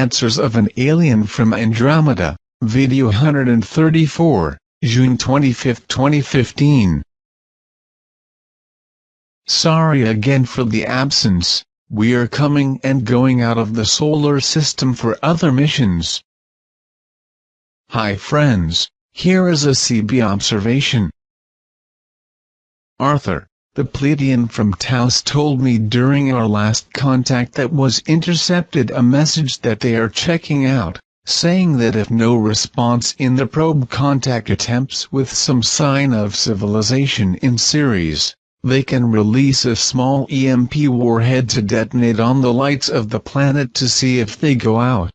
answers of an alien from Andromeda, video 134, June 25, 2015. Sorry again for the absence, we are coming and going out of the solar system for other missions. Hi friends, here is a CB observation. Arthur, the Pleiadian from Taos, told me during our last contact that was intercepted a message that they are checking out, saying that if no response in the probe contact attempts with some sign of civilization in series, they can release a small EMP warhead to detonate on the lights of the planet to see if they go out.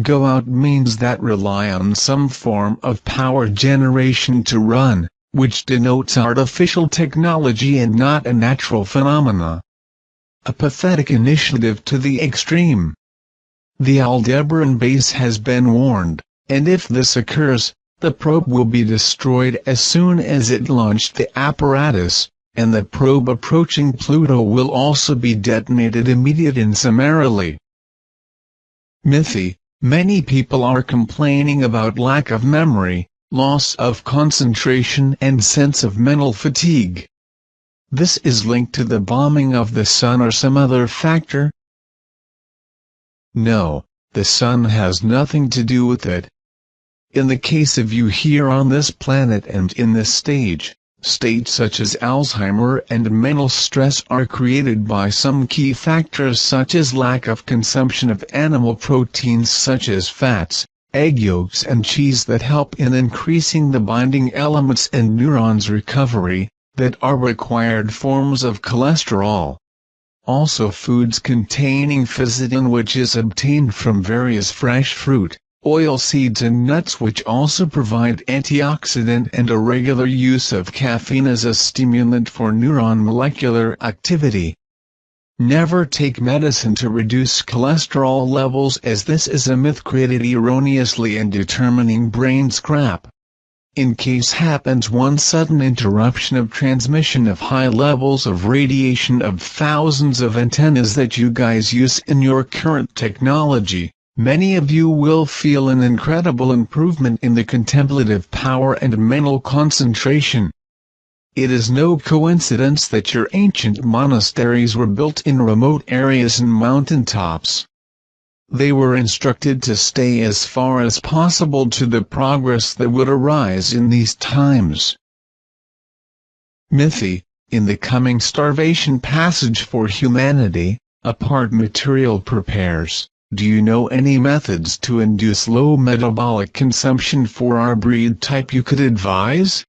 Go out means that rely on some form of power generation to run, which denotes artificial technology and not a natural phenomena. A pathetic initiative to the extreme. The Aldebaran base has been warned, and if this occurs, the probe will be destroyed as soon as it launched the apparatus, and the probe approaching Pluto will also be detonated immediately and summarily. Mythy, many people are complaining about lack of memory, loss of concentration and sense of mental fatigue. This is linked to the bombing of the sun or some other factor? No, the sun has nothing to do with it. In the case of you here on this planet and in this stage, states such as Alzheimer and mental stress are created by some key factors such as lack of consumption of animal proteins such as fats, egg yolks and cheese that help in increasing the binding elements and neurons recovery, that are required forms of cholesterol. Also foods containing physitin, which is obtained from various fresh fruit, oil seeds and nuts, which also provide antioxidant, and a regular use of caffeine as a stimulant for neuron molecular activity. Never take medicine to reduce cholesterol levels, as this is a myth created erroneously in determining brain scrap. In case happens one sudden interruption of transmission of high levels of radiation of thousands of antennas that you guys use in your current technology, many of you will feel an incredible improvement in the contemplative power and mental concentration. It is no coincidence that your ancient monasteries were built in remote areas and mountaintops. They were instructed to stay as far as possible to the progress that would arise in these times. Mythy, in the coming starvation passage for humanity, a part material prepares. Do you know any methods to induce low metabolic consumption for our breed type you could advise?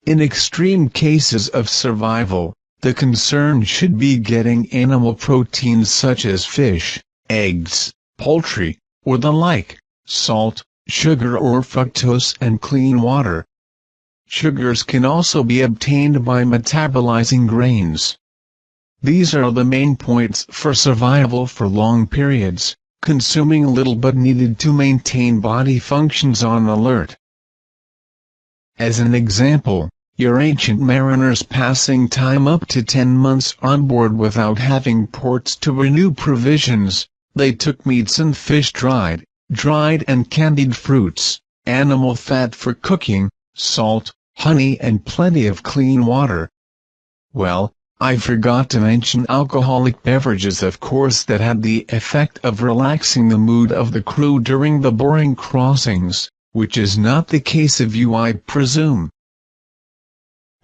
In extreme cases of survival, the concern should be getting animal proteins such as fish, eggs, poultry, or the like, salt, sugar or fructose and clean water. Sugars can also be obtained by metabolizing grains. These are the main points for survival for long periods, consuming little but needed to maintain body functions on alert. As an example, your ancient mariners passing time up to 10 months on board without having ports to renew provisions, they took meats and fish, dried and candied fruits, animal fat for cooking, salt, honey and plenty of clean water. Well, I forgot to mention alcoholic beverages, of course, that had the effect of relaxing the mood of the crew during the boring crossings, which is not the case of you, I presume.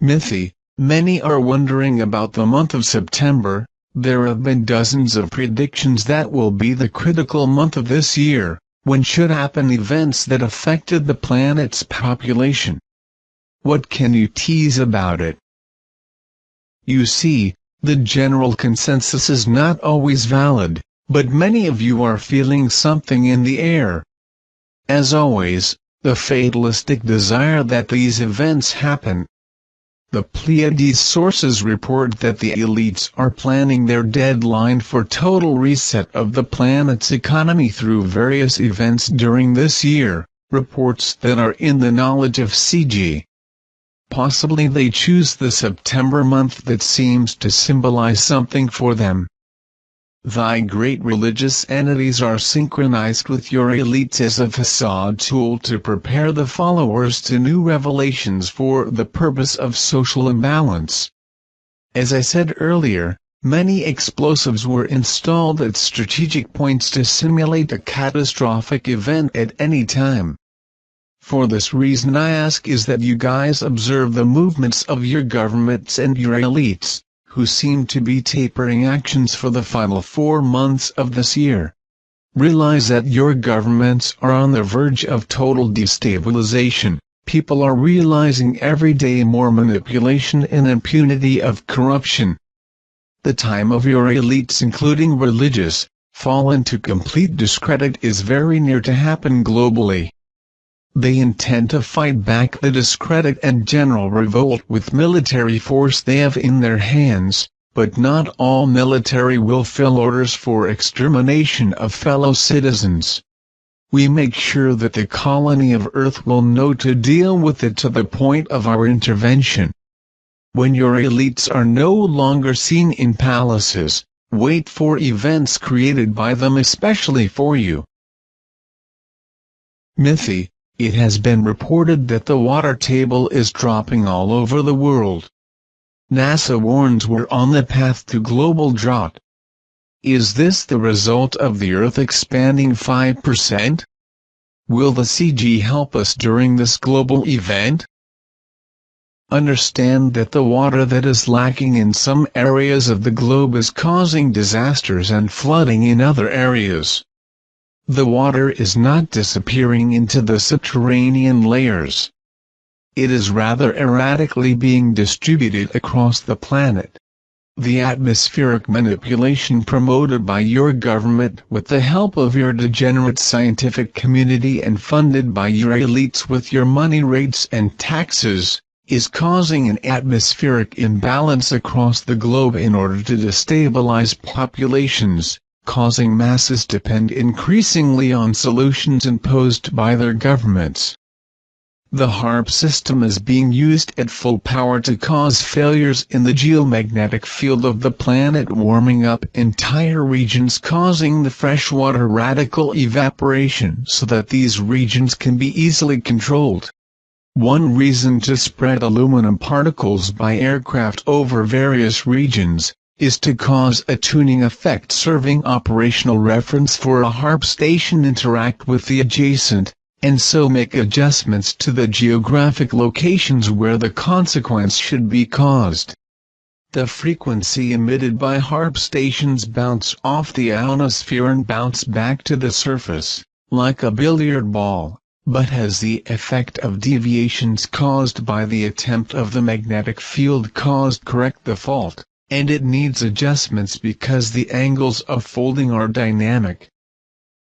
Mythy, many are wondering about the month of September. There have been dozens of predictions that will be the critical month of this year, when should happen events that affected the planet's population. What can you tease about it? You see, the general consensus is not always valid, but many of you are feeling something in the air. As always, the fatalistic desire that these events happen. The Pleiades sources report that the elites are planning their deadline for total reset of the planet's economy through various events during this year, reports that are in the knowledge of CG. Possibly they choose the September month that seems to symbolize something for them. Thy great religious entities are synchronized with your elites as a facade tool to prepare the followers to new revelations for the purpose of social imbalance. As I said earlier, many explosives were installed at strategic points to simulate a catastrophic event at any time. For this reason I ask is that you guys observe the movements of your governments and your elites, who seem to be tapering actions for the final 4 months of this year. Realize that your governments are on the verge of total destabilization. People are realizing every day more manipulation and impunity of corruption. The time of your elites, including religious, fall into complete discredit is very near to happen globally. They intend to fight back the discredit and general revolt with military force they have in their hands, but not all military will fill orders for extermination of fellow citizens. We make sure that the colony of Earth will know to deal with it to the point of our intervention. When your elites are no longer seen in palaces, wait for events created by them especially for you. Mythi. It has been reported that the water table is dropping all over the world. NASA warns we're on the path to global drought. Is this the result of the Earth expanding 5%? Will the CG help us during this global event? Understand that the water that is lacking in some areas of the globe is causing disasters and flooding in other areas. The water is not disappearing into the subterranean layers. It is rather erratically being distributed across the planet. The atmospheric manipulation promoted by your government with the help of your degenerate scientific community and funded by your elites with your money rates and taxes, is causing an atmospheric imbalance across the globe in order to destabilize populations, causing masses to depend increasingly on solutions imposed by their governments. The HAARP system is being used at full power to cause failures in the geomagnetic field of the planet, warming up entire regions, causing the freshwater radical evaporation so that these regions can be easily controlled. One reason to spread aluminum particles by aircraft over various regions is to cause a tuning effect, serving operational reference for a HAARP station interact with the adjacent, and so make adjustments to the geographic locations where the consequence should be caused. The frequency emitted by HAARP stations bounce off the ionosphere and bounce back to the surface, like a billiard ball, but has the effect of deviations caused by the attempt of the magnetic field caused correct the fault, and it needs adjustments because the angles of folding are dynamic.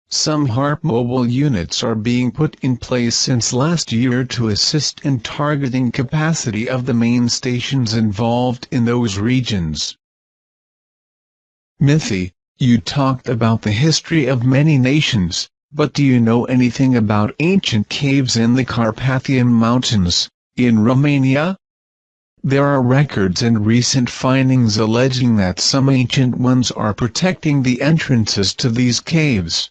Some HAARP mobile units are being put in place since last year to assist in targeting capacity of the main stations involved in those regions. Mythi, you talked about the history of many nations, but do you know anything about ancient caves in the Carpathian Mountains, in Romania? There are records and recent findings alleging that some ancient ones are protecting the entrances to these caves.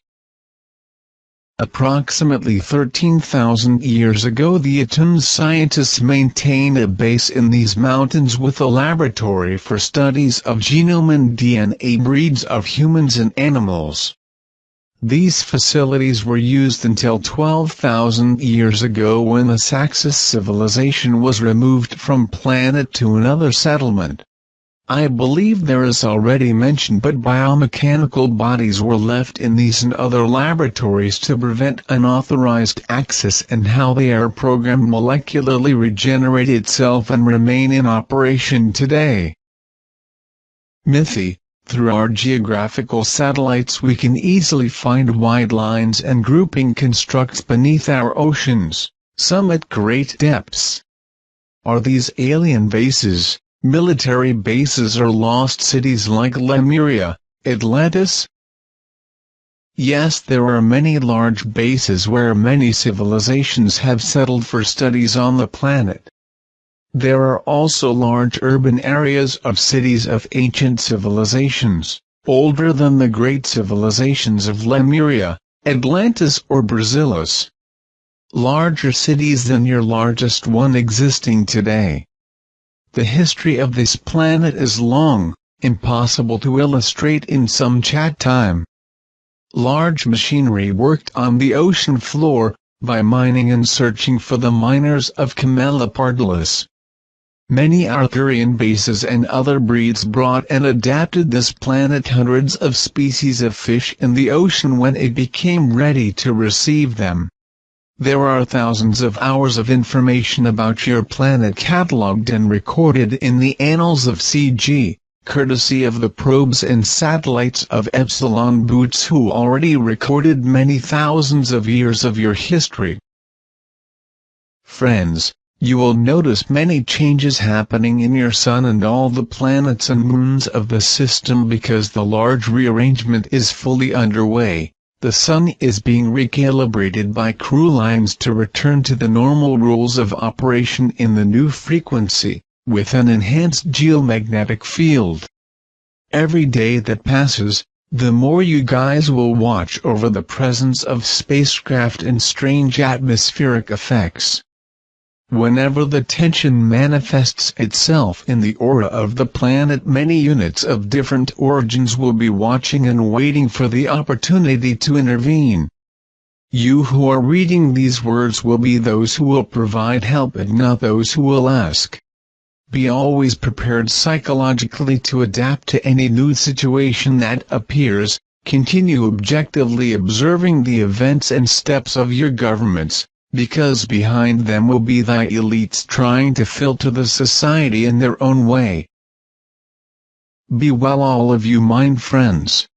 Approximately 13,000 years ago, the Athens scientists maintained a base in these mountains with a laboratory for studies of genome and DNA breeds of humans and animals. These facilities were used until 12,000 years ago, when the Saxis civilization was removed from planet to another settlement. I believe there is already mentioned, but biomechanical bodies were left in these and other laboratories to prevent unauthorized access, and how they are programmed molecularly regenerate itself and remain in operation today. Mythi. Through our geographical satellites we can easily find wide lines and grouping constructs beneath our oceans, some at great depths. Are these alien bases, military bases, or lost cities like Lemuria, Atlantis? Yes, there are many large bases where many civilizations have settled for studies on the planet. There are also large urban areas of cities of ancient civilizations, older than the great civilizations of Lemuria, Atlantis or Brazilus. Larger cities than your largest one existing today. The history of this planet is long, impossible to illustrate in some chat time. Large machinery worked on the ocean floor, by mining and searching for the miners of Camelopardalis. Many Arthurian bases and other breeds brought and adapted this planet hundreds of species of fish in the ocean when it became ready to receive them. There are thousands of hours of information about your planet catalogued and recorded in the annals of CG, courtesy of the probes and satellites of Epsilon Boots who already recorded many thousands of years of your history. Friends, you will notice many changes happening in your Sun and all the planets and moons of the system because the large rearrangement is fully underway. The Sun is being recalibrated by crew lines to return to the normal rules of operation in the new frequency, with an enhanced geomagnetic field. Every day that passes, the more you guys will watch over the presence of spacecraft and strange atmospheric effects. Whenever the tension manifests itself in the aura of the planet, many units of different origins will be watching and waiting for the opportunity to intervene. You who are reading these words will be those who will provide help and not those who will ask. Be always prepared psychologically to adapt to any new situation that appears. Continue objectively observing the events and steps of your governments, because behind them will be the elites trying to filter the society in their own way. Be well all of you, mine friends.